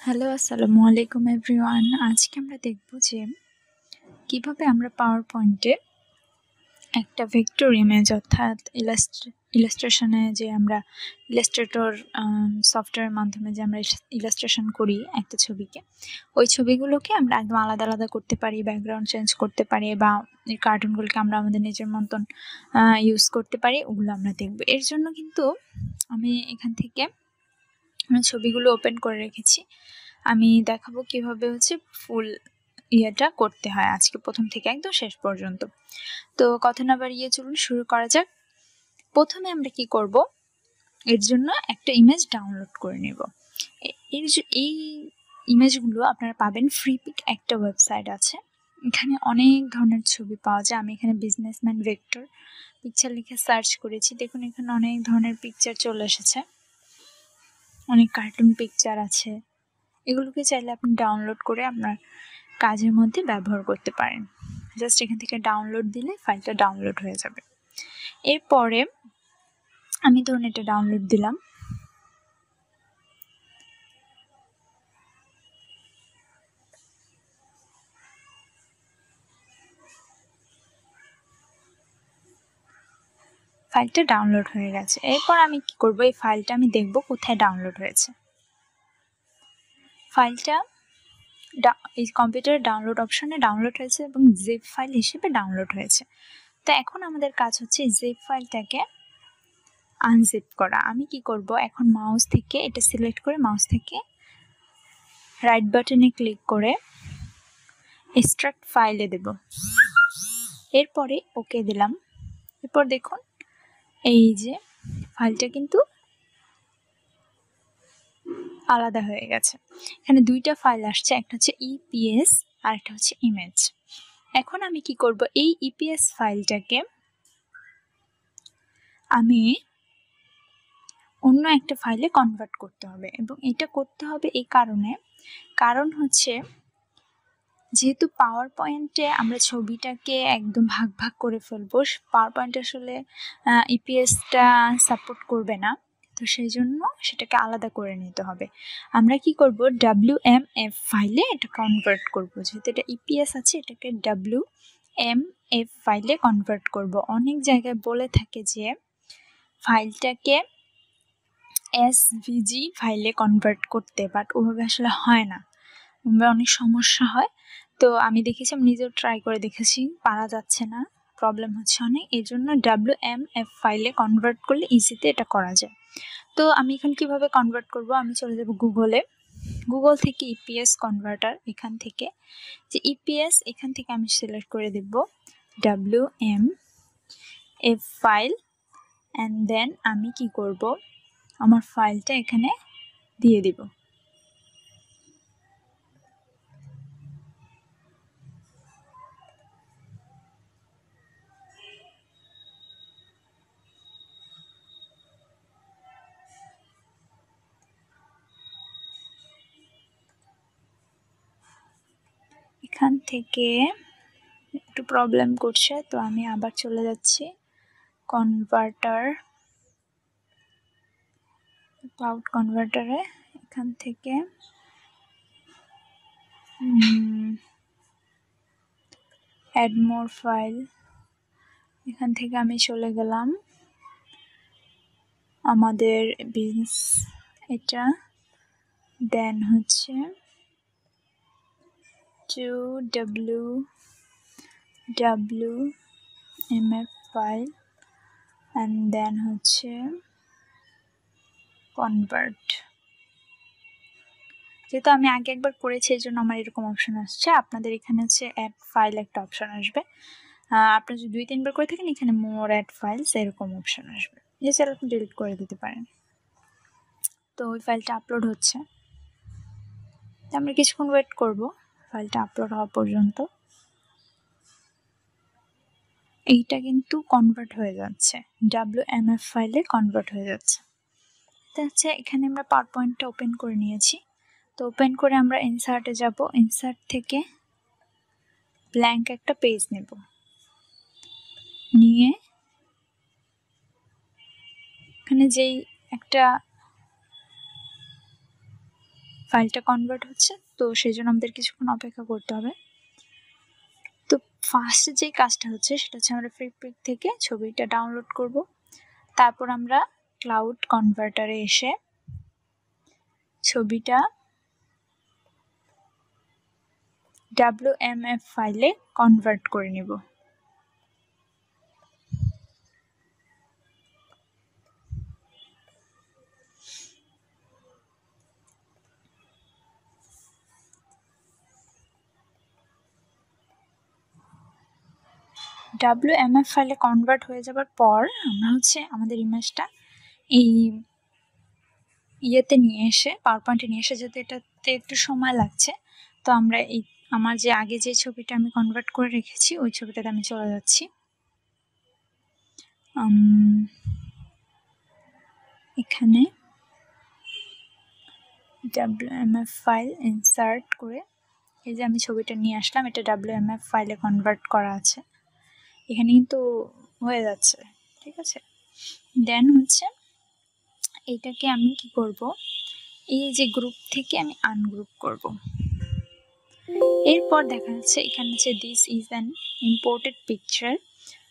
Hello, আসসালামু আলাইকুম everyone. আজকে আমরা দেখব যে কিভাবে আমরা পাওয়ার পয়েন্টে একটা ভেক্টর ইমেজ অর্থাৎ ইলাস্ট্রেশনে যে আমরা ইলাস্ট্রেটর সফটওয়্যারের মাধ্যমে যে আমরা ইলাস্ট্রেশন করি একটা ছবিকে, ওই ছবিগুলোকে আমরা একদম আলাদা আলাদা করতে পারি, ব্যাকগ্রাউন্ড চেঞ্জ করতে পারি বা এই কার্টুনগুলোকে আমরা আমাদের নিজের মতন ইউজ করতে পারি। ওগুলো আমরা দেখব। এর জন্য কিন্তু আমি এখান থেকে ছবিগুলো ওপেন করে রেখেছি। আমি দেখাবো কিভাবে ফুল ইয়েটা করতে হয় আজকে প্রথম থেকে একদম শেষ পর্যন্ত। তো কথা না বাড়িয়ে চলুন শুরু করা যাক। প্রথমে আমরা কি করব, এর জন্য একটা ইমেজ ডাউনলোড করে নেব। এই ইমেজগুলো আপনারা পাবেন ফ্রিপিক একটা ওয়েবসাইট আছে, এখানে অনেক ধরনের ছবি পাওয়া যায়। আমি এখানে বিজনেসম্যান ভেক্টর পিকচার লিখে সার্চ করেছি। দেখুন এখানে অনেক ধরনের পিকচার চলে এসেছে, অনেক কার্টুন পিকচার আছে। এগুলোকে চাইলে আপনি ডাউনলোড করে আপনার কাজের মধ্যে ব্যবহার করতে পারেন। জাস্ট এখান থেকে ডাউনলোড দিলে ফাইলটা ডাউনলোড হয়ে যাবে। এরপরে আমি ধরুন এটা ডাউনলোড দিলাম। ফাইলটা ডাউনলোড হয়ে গেছে। এরপর আমি কি করব, এই ফাইলটা আমি দেখব কোথায় ডাউনলোড হয়েছে। ফাইলটা এই কম্পিউটার ডাউনলোড অপশনে ডাউনলোড হয়েছে এবং জিপ ফাইল হিসেবে ডাউনলোড হয়েছে। তো এখন আমাদের কাজ হচ্ছে জিপ ফাইলটাকে আনজিপ করা। আমি কি করব, এখন মাউস থেকে এটা সিলেক্ট করে মাউস থেকে রাইট বাটনে ক্লিক করে এক্সট্রাক্ট ফাইলে দেব। এরপরে ওকে দিলাম। এরপর দেখুন এই যে ফাইলটা কিন্তু আলাদা হয়ে গেছে। এখানে দুইটা ফাইল আসছে, একটা হচ্ছে ইপিএস আর একটা হচ্ছে ইমেজ। এখন আমি কি করব, এই ইপিএস ফাইলটাকে আমি অন্য একটা ফাইলে কনভার্ট করতে হবে, এবং এটা করতে হবে এই কারণ হচ্ছে যেহেতু পাওয়ার পয়েন্টে আমরা ছবিটাকে একদম ভাগ ভাগ করে ফেলবো, পাওয়ার পয়েন্ট আসলে ইপিএসটা সাপোর্ট করবে না, তো সেই জন্য সেটাকে আলাদা করে নিতে হবে। আমরা কি করব, WMF ফাইলে এটা কনভার্ট করব। যেহেতু এটা ইপিএস আছে, এটাকে WMF ফাইলে কনভার্ট করব। অনেক জায়গায় বলে থাকে যে ফাইলটাকে SVG ফাইলে কনভার্ট করতে, বাট ওভাবে আসলে হয় না, অনেক সমস্যা হয়। তো আমি দেখেছি, আমি নিজেও ট্রাই করে দেখেছি, পারা যাচ্ছে না, প্রবলেম হচ্ছে অনেক। এই জন্য WMF ফাইলে কনভার্ট করলে ইজিতে এটা করা যায়। তো আমি এখন কিভাবে কনভার্ট করব, আমি চলে যাব গুগল থেকে ইপিএস কনভার্টার, এখান থেকে যে ইপিএস, এখান থেকে আমি সিলেক্ট করে দেব WMF ফাইল, অ্যান্ড দেন আমি কি করব, আমার ফাইলটা এখানে দিয়ে দিব। এখান থেকে একটু প্রবলেম করছে, তো আমি আবার চলে যাচ্ছি কনভার্টার, ক্লাউড কনভার্টারে। এখান থেকে অ্যাড মোর ফাইল, এখান থেকে আমি চলে গেলাম আমাদের বিজনেস এটা, দেন হচ্ছে WMF ফাইল, অ্যান্ড দেন হচ্ছে কনভার্ট। যেহেতু আমি আগে একবার করেছি এই জন্য আমার এরকম অপশন আসছে। আপনাদের এখানে হচ্ছে অ্যাড ফাইল একটা অপশন আসবে। আপনি যদি 2-3 বার করে থাকেন, এখানে মোর অ্যাড ফাইলস এরকম অপশন আসবে, যে চাইলে আপনি ডিলিট করে দিতে পারেন। তো ওই ফাইলটা আপলোড হচ্ছে, আমরা কিছুক্ষণ ওয়েট করব ফাইলটা আপলোড হওয়া পর্যন্ত। এইটা কিন্তু কনভার্ট হয়ে যাচ্ছে, WMF ফাইলে কনভার্ট হয়ে যাচ্ছে। তো হচ্ছে এখানে আমরা পাওয়ার পয়েন্টটা ওপেন করে নিয়েছি। তো ওপেন করে আমরা ইনসার্টে যাব, ইনসার্ট থেকে ব্ল্যাঙ্ক একটা পেজ নেব, নিয়ে এখানে যেই একটা ফাইলটা কনভার্ট হচ্ছে, তো সেই জন্য আমাদের কিছুক্ষণ অপেক্ষা করতে হবে। তো ফার্স্ট যে কাজটা হচ্ছে সেটা হচ্ছে আমরা ফ্লিপকার্ট থেকে ছবিটা ডাউনলোড করব। তারপর আমরা ক্লাউড কনভার্টারে এসে ছবিটা WMF ফাইলে কনভার্ট করে নেব। WMF ফাইলে কনভার্ট হয়ে যাবার পর আমরা হচ্ছে আমাদের ইমেজটা এই ইয়েতে নিয়ে এসে, পাওয়ার পয়েন্টে নিয়ে এসে, যেহেতু এটাতে একটু সময় লাগছে, তো আমরা এই আমার যে আগে যে ছবিটা আমি কনভার্ট করে রেখেছি ওই ছবিটাতে আমি চলে যাচ্ছি। এখানে WMF ফাইল ইনসার্ট করে এই যে আমি ছবিটা নিয়ে আসলাম, এটা WMF ফাইলে কনভার্ট করা আছে, এখানে কিন্তু হয়ে যাচ্ছে, ঠিক আছে। দেন হচ্ছে এইটাকে আমি কি করব, এই যে গ্রুপ থেকে আমি আনগ্রুপ করব। এরপর দেখা যাচ্ছে এখানে হচ্ছে this is an imported picture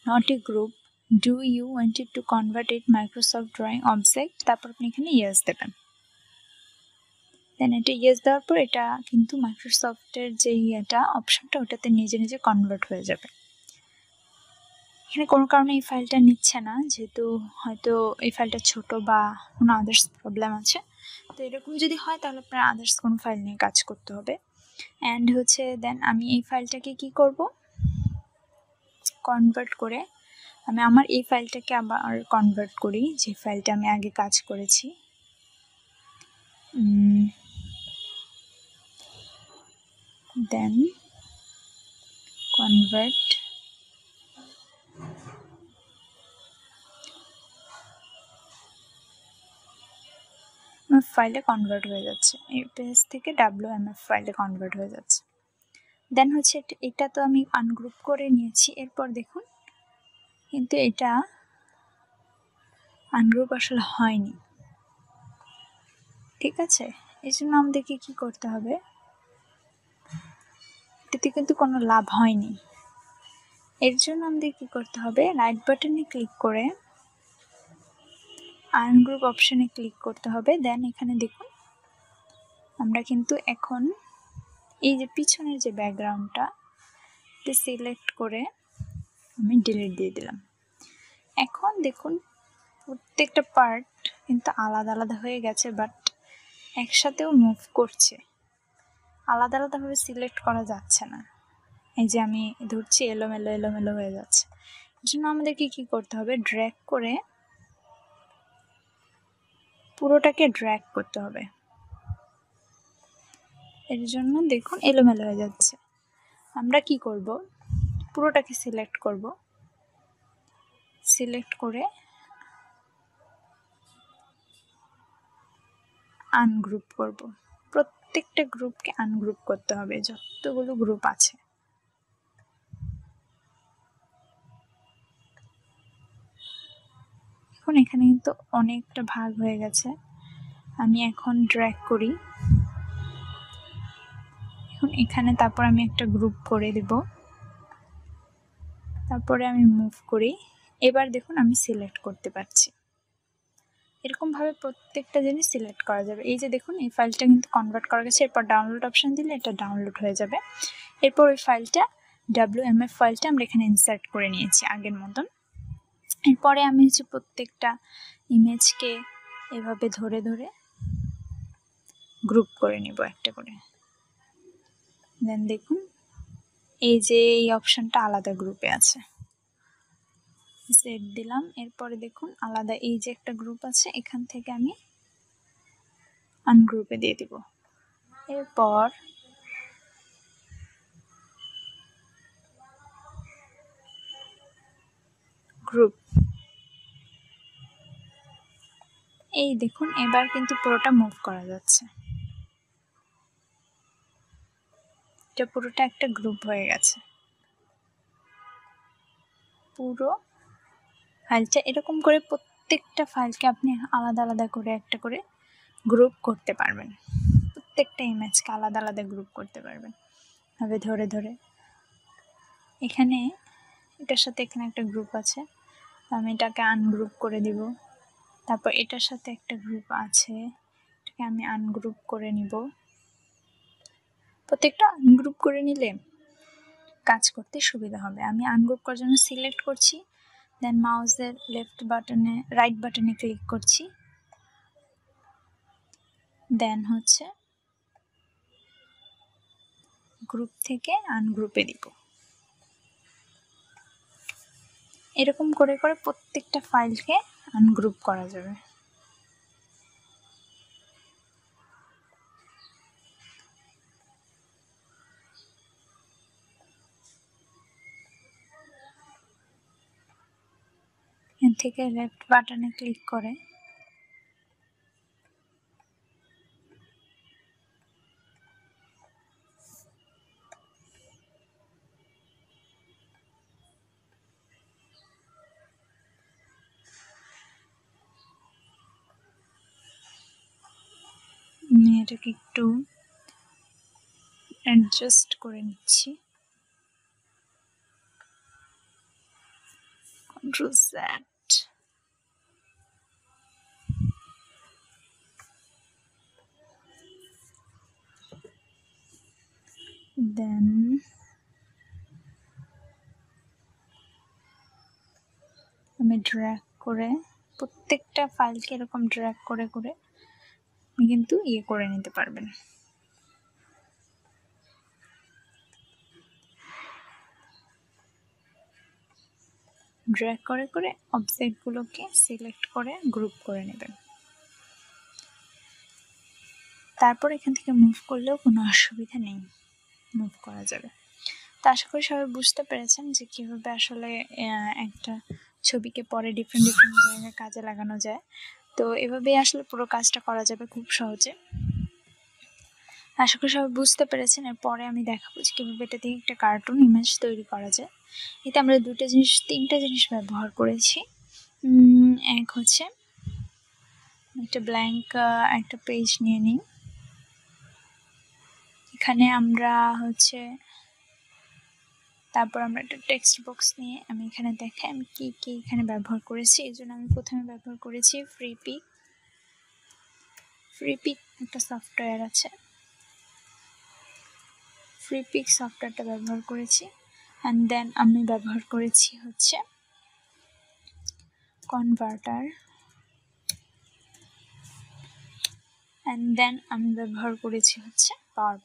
not a group, do you wanted to convert it Microsoft drawing object, তারপর আপনি এখানে ইয়েস দেবেন। দেন এটা ইয়েস দেওয়ার পর এটা কিন্তু মাইক্রোসফটের যে ইয়েটা অপশনটা ওটাতে নিজে নিজে কনভার্ট হয়ে যাবে। এখানে কোনো কারণে এই ফাইলটা নিচ্ছে না, যেহেতু হয়তো এই ফাইলটা ছোট বা কোনো আদার্স প্রবলেম আছে। তো এরকম যদি হয় তাহলে আপনার আদার্স কোনো ফাইল নিয়ে কাজ করতে হবে। অ্যান্ড হচ্ছে দেন আমি এই ফাইলটাকে কি করব, কনভার্ট করে আমি আমার এই ফাইলটাকে আবার কনভার্ট করি, যে ফাইলটা আমি আগে কাজ করেছি। দেন কনভার্ট, ফাইলে কনভার্ট হয়ে যাচ্ছে, এই পেজ থেকে WMF ফাইলে কনভার্ট হয়ে যাচ্ছে। দেন হচ্ছে এটা তো আমি আনগ্রুপ করে নিয়েছি। এরপর দেখুন কিন্তু এটা আনগ্রুপ আসলে হয়নি, ঠিক আছে। এই জন্য আমাদেরকে কি করতে হবে, এটাতে কিন্তু কোনো লাভ হয়নি। এর জন্য আমাদের কি করতে হবে, রাইট বাটনে ক্লিক করে আনগ্রুপ অপশনে ক্লিক করতে হবে। দেন এখানে দেখুন আমরা কিন্তু এখন এই যে পিছনের যে ব্যাকগ্রাউন্ডটা সিলেক্ট করে আমি ডিলিট দিয়ে দিলাম। এখন দেখুন প্রত্যেকটা পার্ট কিন্তু আলাদা আলাদা হয়ে গেছে, বাট একসাথেও মুভ করছে, আলাদা আলাদাভাবে সিলেক্ট করা যাচ্ছে না। এই যে আমি ধরছি এলোমেলো এলোমেলো হয়ে যাচ্ছে। এর জন্য আমাদেরকে কি করতে হবে, ড্র্যাগ করে পুরোটাকে ড্র্যাগ করতে হবে। এর জন্য দেখুন এলোমেলো হয়ে যাচ্ছে। আমরা কি করব, পুরোটাকে সিলেক্ট করব, সিলেক্ট করে আনগ্রুপ করব। প্রত্যেকটা গ্রুপকে আনগ্রুপ করতে হবে, যতগুলো গ্রুপ আছে। এখন এখানে কিন্তু অনেকটা ভাগ হয়ে গেছে। আমি এখন ড্র্যাগ করি, এখন এখানে তারপর আমি একটা গ্রুপ করে দেব, তারপরে আমি মুভ করি। এবার দেখুন আমি সিলেক্ট করতে পারছি। এরকমভাবে প্রত্যেকটা জিনিস সিলেক্ট করা যাবে। এই যে দেখুন এই ফাইলটা কিন্তু কনভার্ট করা গেছে। এরপর ডাউনলোড অপশন দিলে এটা ডাউনলোড হয়ে যাবে। এরপর ওই ফাইলটা WMF ফাইলটা আমরা এখানে ইনসার্ট করে নিয়েছি আগের মতন। এরপরে আমি হচ্ছে প্রত্যেকটা ইমেজকে এভাবে ধরে ধরে গ্রুপ করে নিব একটা করে। দেন দেখুন এই যে এই অপশনটা আলাদা গ্রুপে আছে, সেট দিলাম। এরপরে দেখুন আলাদা এই যে একটা গ্রুপ আছে, এখান থেকে আমি আনগ্রুপে দিয়ে দিব। এরপর গ্রুপ, এই দেখুন এবার কিন্তু পুরোটা মুভ করা যাচ্ছে, এটা পুরোটা একটা গ্রুপ হয়ে গেছে। পুরো ফাইলটা এরকম করে প্রত্যেকটা ফাইলকে আপনি আলাদা আলাদা করে একটা করে গ্রুপ করতে পারবেন। প্রত্যেকটা ইমেজকে আলাদা আলাদা গ্রুপ করতে পারবেন ভাবে ধরে ধরে। এখানে এটার সাথে এখানে একটা গ্রুপ আছে, তো আমি এটাকে আনগ্রুপ করে দিব। তারপর এটার সাথে একটা গ্রুপ আছে, এটাকে আমি আনগ্রুপ করে নিব। প্রত্যেকটা আনগ্রুপ করে নিলে কাজ করতে সুবিধা হবে। আমি আনগ্রুপ করার জন্য সিলেক্ট করছি, দেন মাউসের রাইট বাটনে ক্লিক করছি, দেন হচ্ছে গ্রুপ থেকে আনগ্রুপে দিব। এরকম করে করে প্রত্যেকটা ফাইলকে আনগ্রুপ করা যাবে। এখান থেকে লেফট বাটনে ক্লিক করে আমি এটাকে একটু অ্যাডজাস্ট করে নিচ্ছি, কন্ট্রোল জেড। দেন আমি ড্র্যাগ করে প্রত্যেকটা ফাইলকে এরকম ড্র্যাগ করে করে আপনি কিন্তু করে নিতে পারবেন। ড্র্যাগ করে করে অবজেক্টগুলোকে সিলেক্ট করে গ্রুপ করে নেবেন। তারপর এখান থেকে মুভ করলেও কোনো অসুবিধা নেই, মুভ করা যাবে। তো আশা করি সবাই বুঝতে পেরেছেন যে কীভাবে আসলে একটা ছবিকে পরে ডিফারেন্ট ডিফারেন্ট জায়গায় কাজে লাগানো যায়। তো এভাবেই আসলে পুরো কাজটা করা যাবে খুব সহজে। আশা করি সবাই বুঝতে পেরেছেন। এরপরে আমি দেখাবো যে কীভাবে এটা দিয়ে একটা কার্টুন ইমেজ তৈরি করা যায়। এতে আমরা তিনটা জিনিস ব্যবহার করেছি। এক হচ্ছে একটা ব্ল্যাঙ্ক একটা পেজ নিয়ে নিই। এখানে আমরা হচ্ছে তারপর আমরা একটা টেক্সট বক্স নিয়ে আমি এখানে দেখাই আমি কি কি এখানে ব্যবহার করেছি। এই জন্য আমি প্রথমে ব্যবহার করেছি ফ্রিপিক একটা সফটওয়্যার আছে, ফ্রিপিক সফটওয়্যারটা ব্যবহার করেছি। অ্যান্ড দেন আমি ব্যবহার করেছি হচ্ছে কনভার্টার, অ্যান্ড দেন আমি ব্যবহার করেছি হচ্ছে পাওয়ার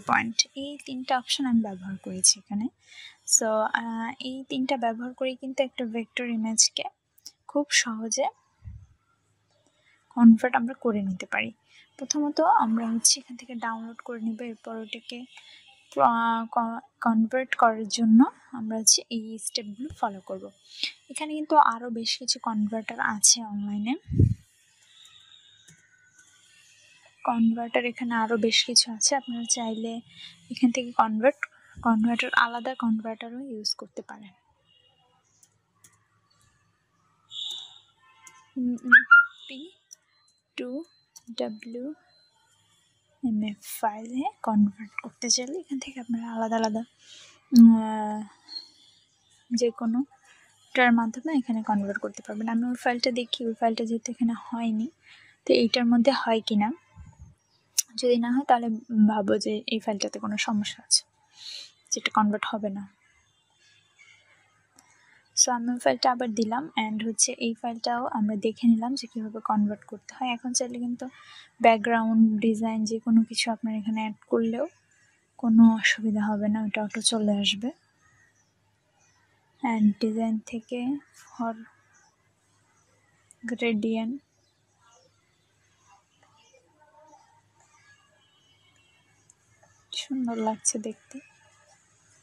পয়েন্ট। এই তিনটা অপশন আমি ব্যবহার করেছি এখানে। সো এই তিনটা ব্যবহার করে কিন্তু একটা ভেক্টর ইমেজকে খুব সহজে কনভার্ট আমরা করে নিতে পারি। প্রথমত আমরা হচ্ছে এখান থেকে ডাউনলোড করে নিব, এরপর ওটাকে কনভার্ট করার জন্য আমরা হচ্ছে এই স্টেপগুলো ফলো করব। এখানে কিন্তু আরও বেশ কিছু কনভার্টার আছে অনলাইনে, এখানে আরও বেশ কিছু আছে। আপনারা চাইলে এখান থেকে আলাদা কনভার্টারও ইউজ করতে পারেন। P2WMF ফাইলে কনভার্ট করতে চাইলে এখান থেকে আপনারা আলাদা আলাদা যে কোনোটার মাধ্যমে এখানে কনভার্ট করতে পারবেন। আমি ওই ফাইলটা দেখি, ওই ফাইলটা যেহেতু এখানে হয়নি, তো এইটার মধ্যে হয় কি না। যদি না হয় তাহলে ভাবো যে এই ফাইলটাতে কোনো সমস্যা আছে, যেটা কনভার্ট হবে না। সো আমি ওই ফাইলটা আবার দিলাম, অ্যান্ড হচ্ছে এই ফাইলটাও আমরা দেখে নিলাম যে কীভাবে কনভার্ট করতে হয়। এখন চাইলে কিন্তু ব্যাকগ্রাউন্ড ডিজাইন যে কোনো কিছু আপনার এখানে অ্যাড করলেও কোনো অসুবিধা হবে না, ওটা অটো চলে আসবে। অ্যান্ড ডিজাইন থেকে ফর গ্রেডিয়েন্ট সুন্দর লাগছে দেখতে,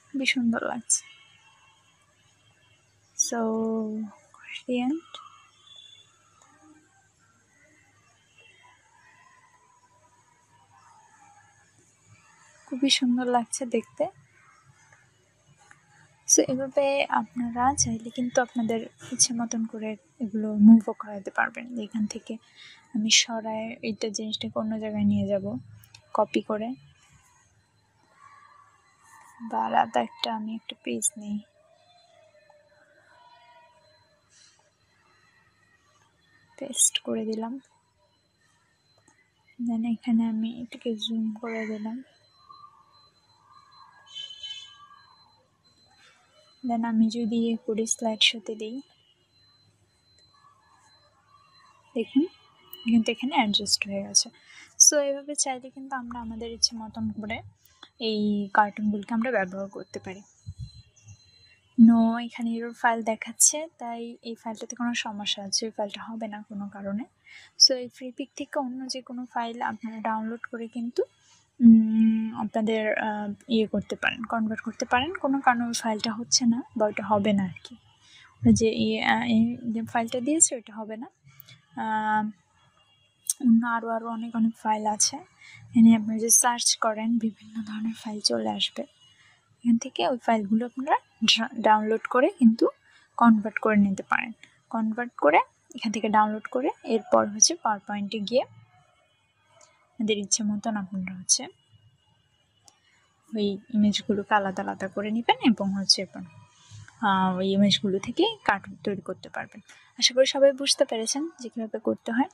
খুবই সুন্দর লাগছে। সো গ্রেডিয়েন্ট খুবই সুন্দর লাগছে দেখতে। সো এভাবে আপনারা চাইলে কিন্তু আপনাদের ইচ্ছে মতন করে এগুলো মুভও করাতে পারবেন। এখান থেকে আমি সরায় এইটা জিনিসটাকে অন্য জায়গায় নিয়ে যাব কপি করে, বা আলাদা আমি একটা পেজ নিই, পেস্ট করে দিলাম। দেন এখানে আমি এটাকে জুম করে দিলাম। দেন আমি যদি ইয়ে করি স্লাইড শোতে দিই, দেখুন কিন্তু এখানে অ্যাডজাস্ট হয়ে গেছে। সো এভাবে চাইলে কিন্তু আমরা আমাদের ইচ্ছে মতন করে এই কার্টুনগুলোকে আমরা ব্যবহার করতে পারি। নো, এখানে এরর ফাইল দেখাচ্ছে, তাই এই ফাইলটাতে কোনো সমস্যা আছে, ওই ফাইলটা হবে না কোনো কারণে। সো এই ফ্রি পিক থেকে অন্য যে কোনো ফাইল আপনারা ডাউনলোড করে কিন্তু আপনাদের ইয়ে করতে পারেন, কনভার্ট করতে পারেন। কোনো কারণে ওই ফাইলটা হচ্ছে না বা ওইটা হবে না আর কি, যে যে ফাইলটা দিয়েছে ওইটা হবে না। অন্য আরও অনেক ফাইল আছে, এখানে আপনারা যে সার্চ করেন বিভিন্ন ধরনের ফাইল চলে আসবে। এখান থেকে ওই ফাইলগুলো আপনারা ডাউনলোড করে কিন্তু কনভার্ট করে নিতে পারেন। কনভার্ট করে এখান থেকে ডাউনলোড করে এরপর হচ্ছে পাওয়ার পয়েন্টে গিয়ে আমাদের ইচ্ছে মতন আপনারা হচ্ছে ওই ইমেজগুলোকে আলাদা আলাদা করে নেবেন এবং হচ্ছে ওই ইমেজগুলো থেকে কার্টুন তৈরি করতে পারবেন। আশা করি সবাই বুঝতে পেরেছেন যে কীভাবে করতে হয়।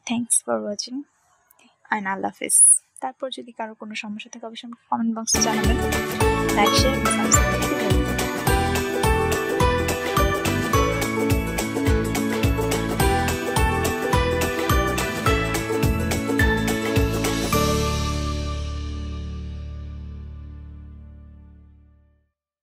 থ্যাংকস ফর ওয়াচিং অ্যান্ড আল্লাহ হাফিজ। তারপর যদি কারো কোনো সমস্যা থাকে অবশ্যই কমেন্ট বক্সে জানাবেন। Like, share, subscribe.